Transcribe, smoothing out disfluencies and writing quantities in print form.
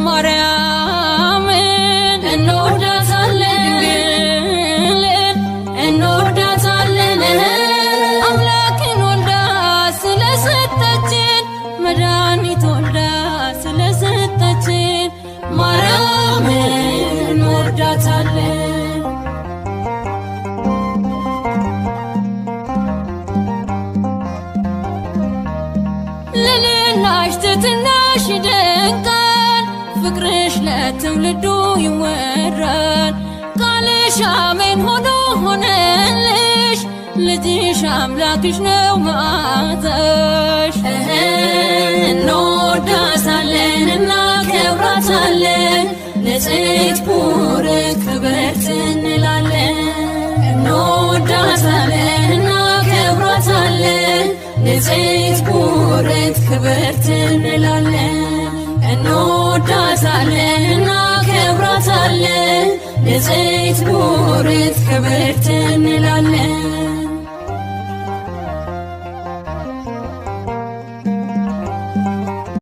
ማርያምን እንወዳታለን እንወዳታለን አምላክን ወልዳ ስለሰጠችን መድኃኒት ወልዳ ስለሰጠችን ማርያምን እንወዳታለን። ልልናሽ ትሕትናሽ ይደንቃል ፍቅርሽ ለትውልዱ ይወራል ቃልሽ አሜን ሆኖ ሆነልሽ ልጅሽ አምላክሽ ነው መዓዛሽ እንወዳታለን እናከብራታለን ንጽሕት ቡርክት ክብርት እንላለን እንወዳታለን እናከብራታለን ንጽሕት ቡርክት ክብርት እንላለን እንወዳታለን እናከብራታለን ንጽሕት ቡርክት ክብርት እንላለን